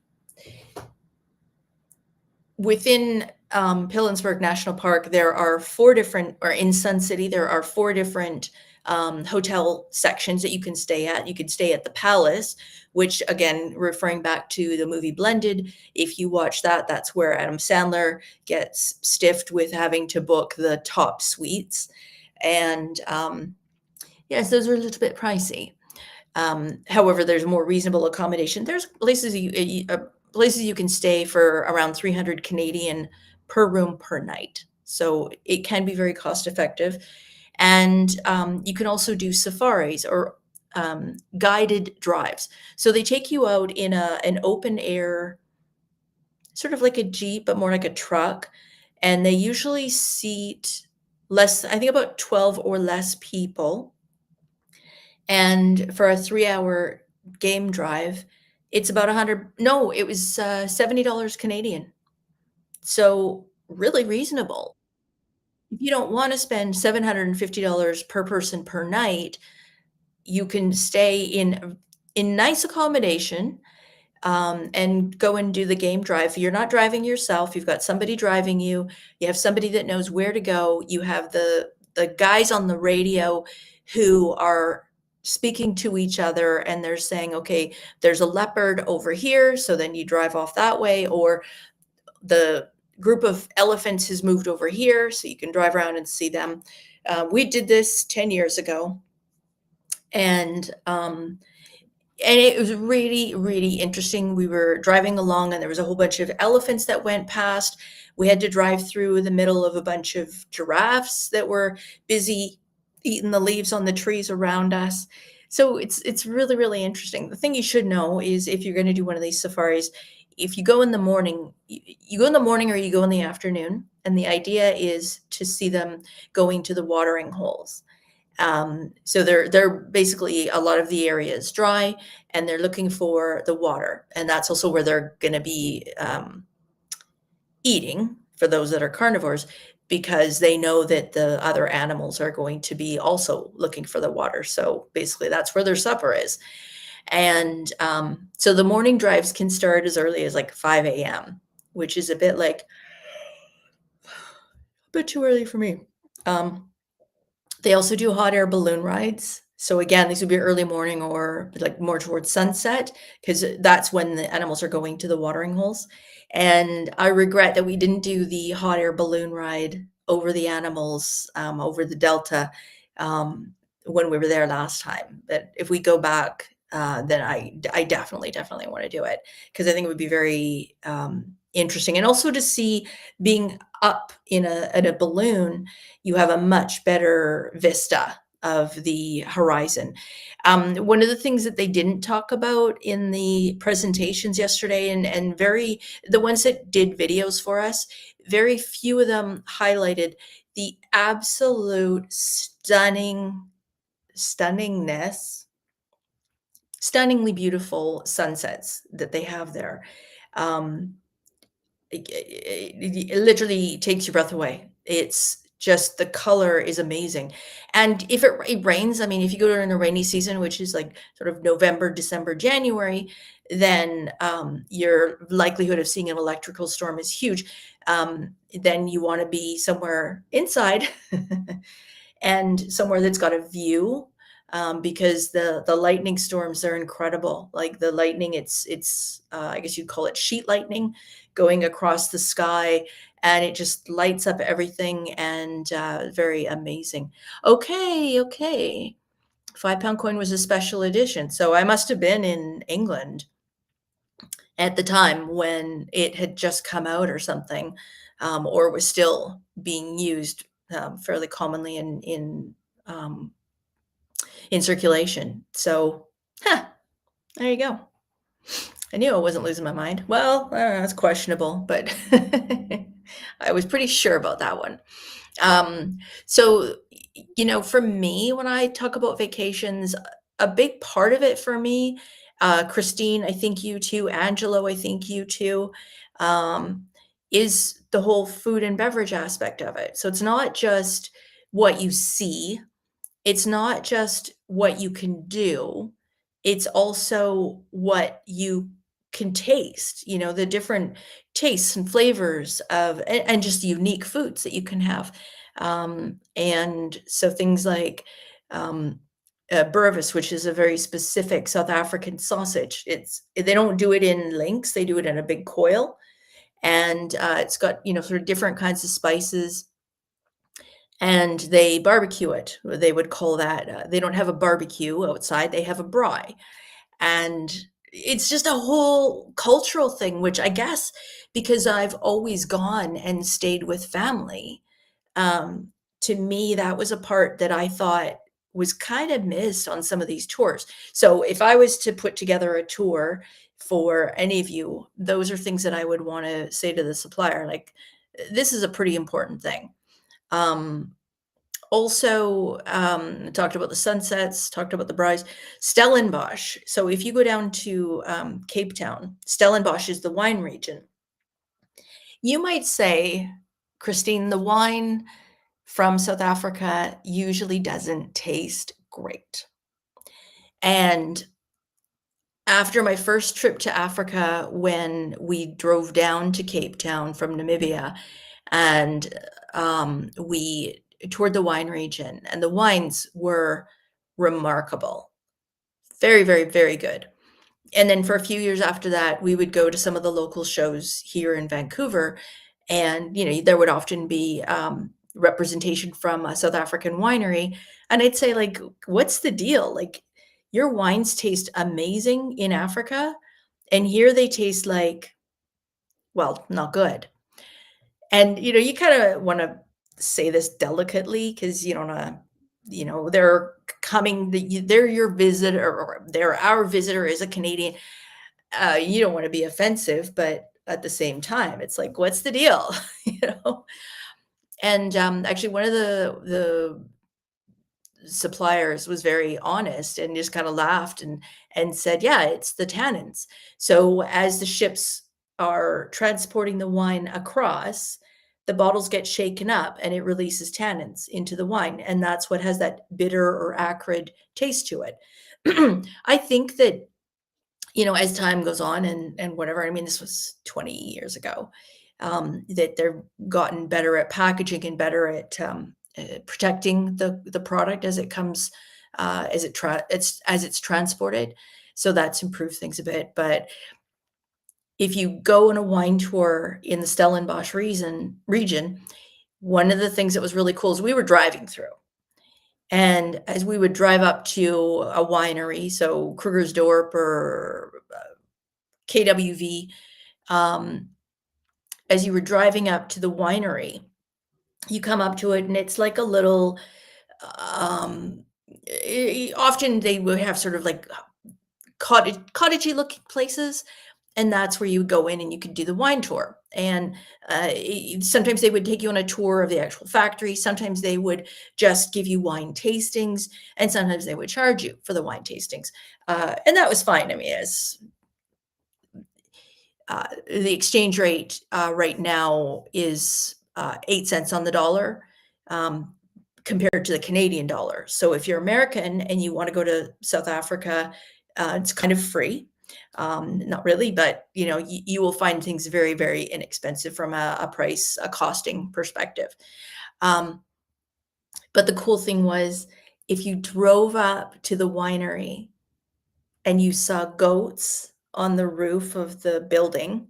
Within Pilanesberg National Park, there are 4 different, or in Sun City, there are 4 different hotel sections that you can stay at. You could stay at the Palace, which, again, referring back to the movie Blended, if you watch that, that's where Adam Sandler gets stiffed with having to book the top suites. And yes, those are a little bit pricey. However, there's more reasonable accommodation. There's places you can stay for around 300 Canadian per room per night. So it can be very cost effective. And you can also do safaris or guided drives. So they take you out in an open air, sort of like a Jeep, but more like a truck. And they usually seat less, I think about 12 or less people. And for a 3-hour game drive, it's about it was $70 Canadian. So really reasonable. If you don't want to spend $750 per person per night, you can stay in nice accommodation and go and do the game drive. You're not driving yourself. You've got somebody driving you. You have somebody that knows where to go. You have the guys on the radio who are speaking to each other, and they're saying, okay, there's a leopard over here, so then you drive off that way, or the group of elephants has moved over here, so you can drive around and see them. We did this 10 years ago, and it was really, really interesting. We were driving along, and there was a whole bunch of elephants that went past. We had to drive through the middle of a bunch of giraffes that were busy eating the leaves on the trees around us. So it's really, really interesting. The thing you should know is, if you're going to do one of these safaris, if you go in the morning, you go in the morning or you go in the afternoon, and the idea is to see them going to the watering holes. So they're basically a lot of the area is dry, and they're looking for the water, and that's also where they're going to be eating for those that are carnivores, because they know that the other animals are going to be also looking for the water. So basically, that's where their supper is. And so the morning drives can start as early as like 5 a.m., which is a bit too early for me. They also do hot air balloon rides. So again, these would be early morning or like more towards sunset, because that's when the animals are going to the watering holes. And I regret that we didn't do the hot air balloon ride over the animals, over the delta, when we were there last time. But if we go back, then I definitely want to do it, because I think it would be very interesting, and also to see being up in a balloon, you have a much better vista of the horizon. One of the things that they didn't talk about in the presentations yesterday, and the ones that did videos for us, very few of them highlighted the absolute stunningly beautiful sunsets that they have there. Um, it literally takes your breath away. It's just the color is amazing. And if it rains, I mean, if you go during the rainy season, which is like sort of November, December, January, then your likelihood of seeing an electrical storm is huge. Then you want to be somewhere inside and somewhere that's got a view, because the lightning storms are incredible. Like the lightning, it's I guess you'd call it sheet lightning, going across the sky, and it just lights up everything, and very amazing. Okay. 5 pound coin was a special edition, so I must have been in England at the time when it had just come out or something, or was still being used fairly commonly um, in circulation. So, there you go. I knew I wasn't losing my mind. Well, that's questionable, but I was pretty sure about that one. So, for me, when I talk about vacations, a big part of it for me, Christine, I think you too, Angelo, I think you too, um, is the whole food and beverage aspect of it. So it's not just what you see, it's not just what you can do, it's also what you can taste, the different tastes and flavors of and just unique foods that you can have. And so things like, um, Burvis, which is a very specific South African sausage. They don't do it in links, they do it in a big coil, and, it's got, sort of different kinds of spices, and they barbecue it. They would call that, they don't have a barbecue outside, they have a braai. And it's just a whole cultural thing, which I guess because I've always gone and stayed with family, um, to me, that was a part that I thought was kind of missed on some of these tours. So if I was to put together a tour for any of you, those are things that I would want to say to the supplier, like, this is a pretty important thing. Um, Also, talked about the sunsets, talked about the brides. Stellenbosch. So if you go down to Cape Town, Stellenbosch is the wine region. You might say, Christine, the wine from South Africa usually doesn't taste great. And after my first trip to Africa, when we drove down to Cape Town from Namibia, and we toured the wine region, and the wines were remarkable, very, very, very good. And then for a few years after that, we would go to some of the local shows here in Vancouver, and there would often be representation from a South African winery, and I'd say, like, what's the deal? Like, your wines taste amazing in Africa, and here they taste like, well, not good. And you kind of want to say this delicately, because you don't want to, they're coming, they're your visitor, or they're our visitor, is a Canadian. You don't want to be offensive, but at the same time, it's like, what's the deal? you know? And actually, one of the suppliers was very honest and just kind of laughed and said, "Yeah, it's the tannins." So as the ships are transporting the wine across, the bottles get shaken up and it releases tannins into the wine, and that's what has that bitter or acrid taste to it. I think that as time goes on and whatever, I mean, this was 20 years ago, that they're gotten better at packaging and better at protecting the product as it comes, as it's transported. So that's improved things a bit. But if you go on a wine tour in the Stellenbosch region, one of the things that was really cool is we were driving through. And as we would drive up to a winery, so Krugersdorp or KWV, um, as you were driving up to the winery, you come up to it and it's like a little, often they would have sort of like cottagey looking places, and that's where you would go in and you could do the wine tour. And sometimes they would take you on a tour of the actual factory. Sometimes they would just give you wine tastings, and sometimes they would charge you for the wine tastings. And that was fine. I mean, as the exchange rate right now is 8 cents on the dollar, compared to the Canadian dollar. So if you're American and you want to go to South Africa, it's kind of free. Not really, but you will find things very, very inexpensive from a costing perspective. Um, but the cool thing was, if you drove up to the winery and you saw goats on the roof of the building,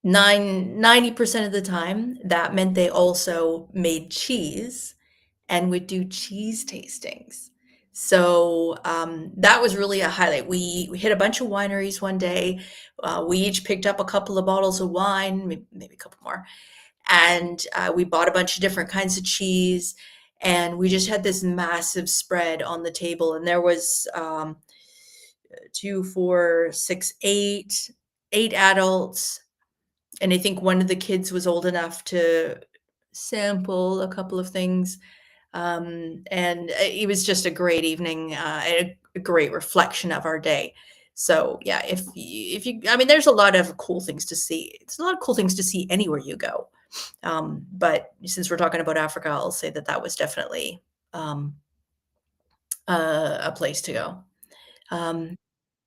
90% of the time, that meant they also made cheese and would do cheese tastings. So that was really a highlight. We hit a bunch of wineries one day. We each picked up a couple of bottles of wine, maybe a couple more, and we bought a bunch of different kinds of cheese. And we just had this massive spread on the table. And there was 2, 4, 6, 8 adults. And I think one of the kids was old enough to sample a couple of things. And it was just a great evening, and a great reflection of our day. So yeah, I mean, there's a lot of cool things to see. It's a lot of cool things to see anywhere you go. But since we're talking about Africa, I'll say that that was definitely um, a place to go.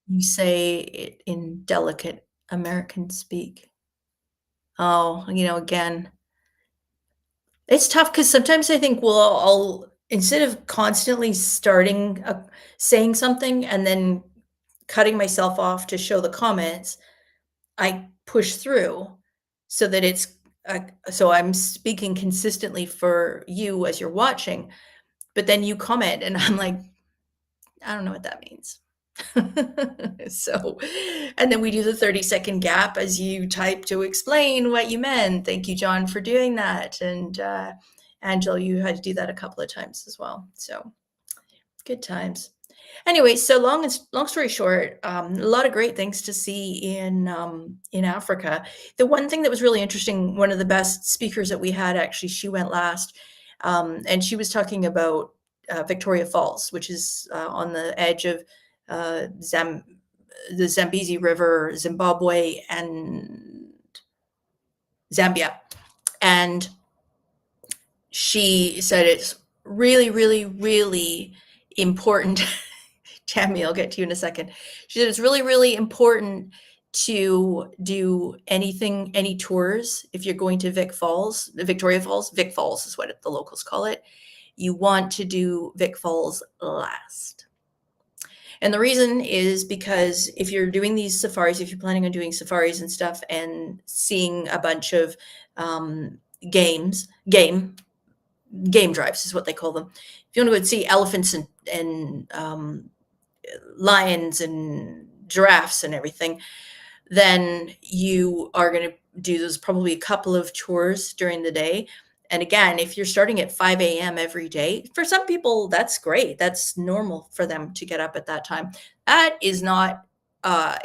You say it in delicate American speak. Oh, again, it's tough because sometimes I think, well, I'll instead of constantly saying something and then cutting myself off to show the comments, I push through so that so I'm speaking consistently for you as you're watching, but then you comment and I'm like, I don't know what that means. So, and then we do the 30-second gap as you type to explain what you meant. Thank you, John, for doing that. And Angela, you had to do that a couple of times as well. So good times. Anyway, so long story short, a lot of great things to see in Africa. The one thing that was really interesting, one of the best speakers that we had, actually, she went last, and she was talking about Victoria Falls, which is on the edge of the Zambezi River, Zimbabwe, and Zambia. And she said it's really, really, really important. Tammy, I'll get to you in a second. She said it's really, really important to do any tours if you're going to Victoria Falls. Vic Falls is what the locals call it. You want to do Vic Falls last. And the reason is because if you're doing these safaris, if you're planning on doing safaris and stuff and seeing a bunch of game drives is what they call them. If you want to go and see elephants and lions and giraffes and everything, then you are going to do those probably a couple of tours during the day. And again, if you're starting at 5 a.m. every day, for some people, that's great. That's normal for them to get up at that time. That is not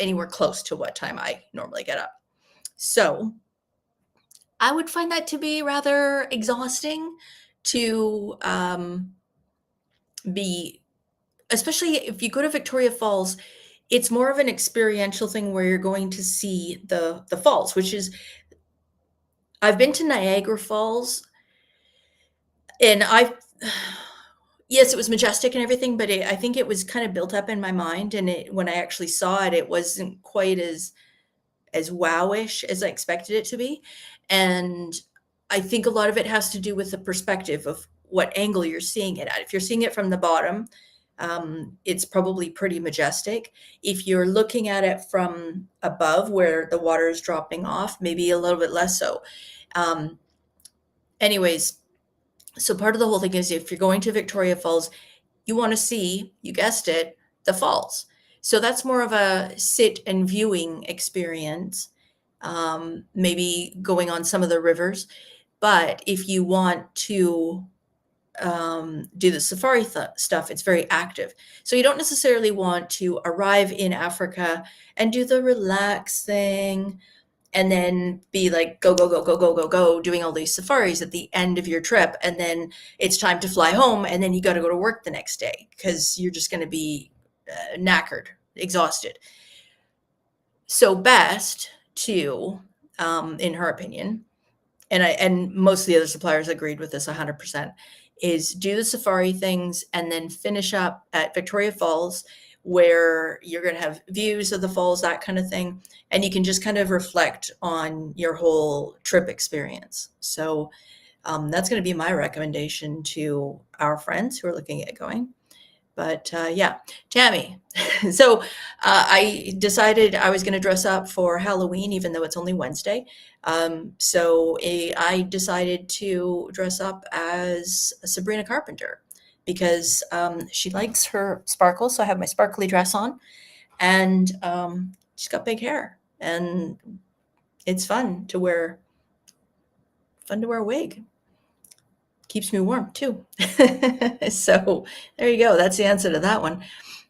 anywhere close to what time I normally get up. So I would find that to be rather exhausting to be, especially if you go to Victoria Falls, it's more of an experiential thing where you're going to see the falls, which is, I've been to Niagara Falls, and yes, it was majestic and everything, but I think it was kind of built up in my mind, and when I actually saw it, it wasn't quite as wowish as I expected it to be. And I think a lot of it has to do with the perspective of what angle you're seeing it at. If you're seeing it from the bottom, it's probably pretty majestic. If you're looking at it from above where the water is dropping off, maybe a little bit less so. Anyways, so part of the whole thing is, if you're going to Victoria Falls, you want to see, you guessed it, the falls. So that's more of a sit and viewing experience, maybe going on some of the rivers. But if you want to do the safari stuff, it's very active. So you don't necessarily want to arrive in Africa and do the relax thing and then be like, go, go, go, go, go, go, go, doing all these safaris at the end of your trip. And then it's time to fly home, and then you got to go to work the next day because you're just going to be knackered, exhausted. So best to, in her opinion, and most of the other suppliers agreed with this 100%, is do the safari things and then finish up at Victoria Falls, where you're going to have views of the falls, that kind of thing. And you can just kind of reflect on your whole trip experience. So that's going to be my recommendation to our friends who are looking at going. But yeah, Tammy. So I decided I was going to dress up for Halloween, even though it's only Wednesday. So I decided to dress up as Sabrina Carpenter because she likes her sparkles. So I have my sparkly dress on, and she's got big hair, and it's fun to wear a wig. Keeps me warm too. So there you go. That's the answer to that one.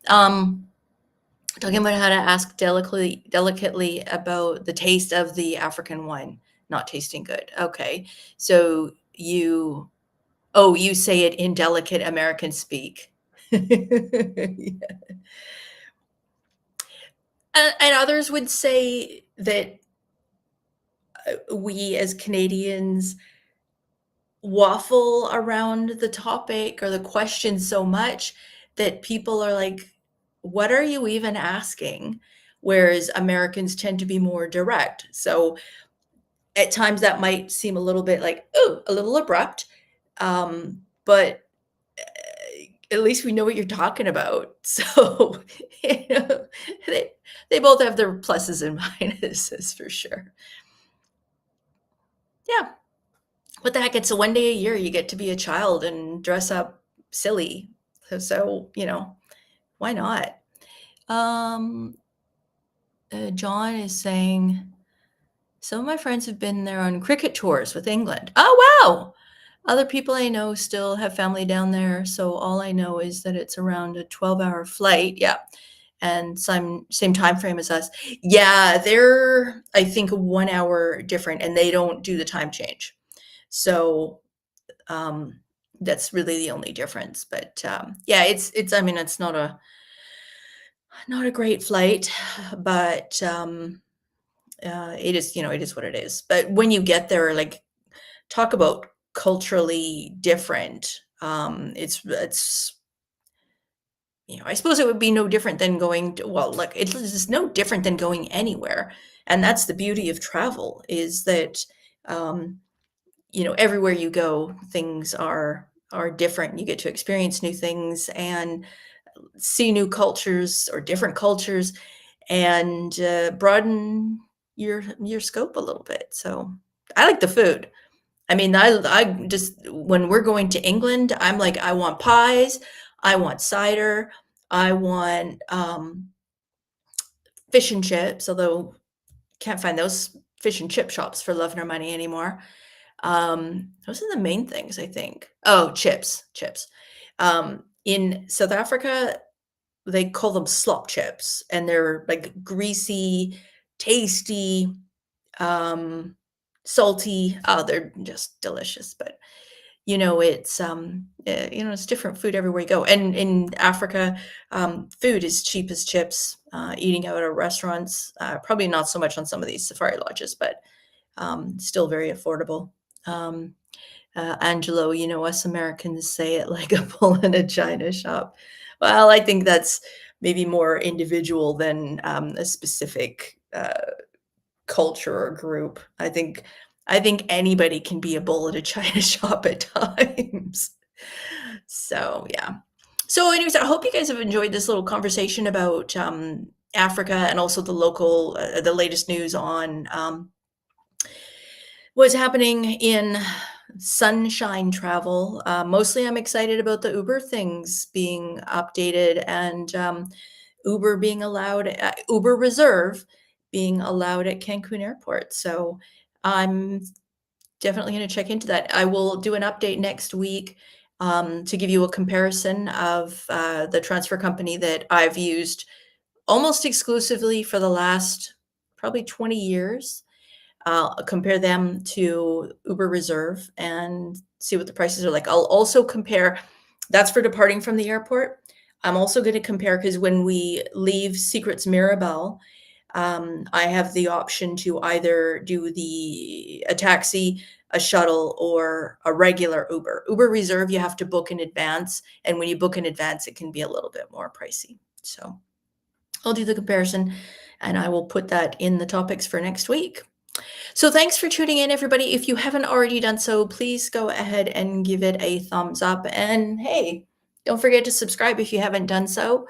Talking about how to ask delicately about the taste of the African wine not tasting good. Okay. So you say it in delicate American speak. Yeah. And others would say that we as Canadians waffle around the topic or the question so much that people are like, what are you even asking? Whereas Americans tend to be more direct. So at times that might seem a little bit like, oh, a little abrupt. But at least we know what you're talking about. So, you know, they both have their pluses and minuses for sure. Yeah. What the heck? It's a one day a year. You get to be a child and dress up silly. So why not? John is saying, some of my friends have been there on cricket tours with England. Oh, wow. Other people I know still have family down there. So all I know is that it's around a 12-hour flight. Yeah. And same time frame as us. Yeah, they're, I think, 1 hour different, and they don't do the time change. So that's really the only difference. But yeah, it's I mean, it's not a great flight, but it is, it is what it is. But when you get there, like, talk about culturally different. It's I suppose it would be no different than going to, well, look, it's no different than going anywhere. And that's the beauty of travel, is that everywhere you go, things are different. You get to experience new things and see new cultures or different cultures, and broaden your scope a little bit. So I like the food. I mean, I just, when we're going to England, I'm like, I want pies, I want cider, I want fish and chips, although can't find those fish and chip shops for love nor money anymore. Those are the main things, I think. Oh, chips. In South Africa, they call them slop chips, and they're like greasy, tasty, um, salty. Oh, they're just delicious. But it's different food everywhere you go. And in Africa, food is cheap as chips. Eating out at restaurants, probably not so much on some of these safari lodges, but still very affordable. Angelo, us Americans say it like a bull in a china shop. Well, I think that's maybe more individual than a specific culture or group. I think anybody can be a bull at a china shop at times. So yeah. So anyways, I hope you guys have enjoyed this little conversation about Africa, and also the latest news on what's happening in sunshine travel. Mostly I'm excited about the Uber things being updated, and Uber being allowed, Uber Reserve being allowed at Cancun Airport. So I'm definitely going to check into that. I will do an update next week to give you a comparison of the transfer company that I've used almost exclusively for the last probably 20 years. Compare them to Uber Reserve and see what the prices are like. I'll also compare, that's for departing from the airport. I'm also going to compare, because when we leave Secrets Mirabel, I have the option to either do a taxi, a shuttle, or a regular Uber. Uber Reserve, you have to book in advance. And when you book in advance, it can be a little bit more pricey. So I'll do the comparison, and I will put that in the topics for next week. So thanks for tuning in, everybody. If you haven't already done so, please go ahead and give it a thumbs up. And hey, don't forget to subscribe if you haven't done so.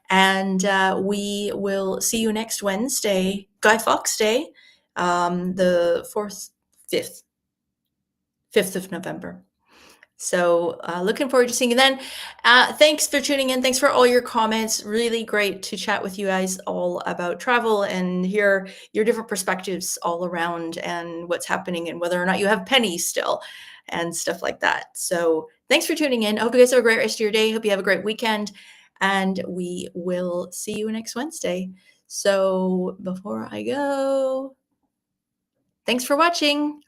And we will see you next Wednesday, Guy Fawkes Day, the 5th of November. So looking forward to seeing you then. Thanks for tuning in. Thanks for all your comments. Really great to chat with you guys all about travel and hear your different perspectives all around and what's happening and whether or not you have pennies still and stuff like that. So thanks for tuning in. I hope you guys have a great rest of your day. Hope you have a great weekend, and we will see you next Wednesday. So before I go, thanks for watching.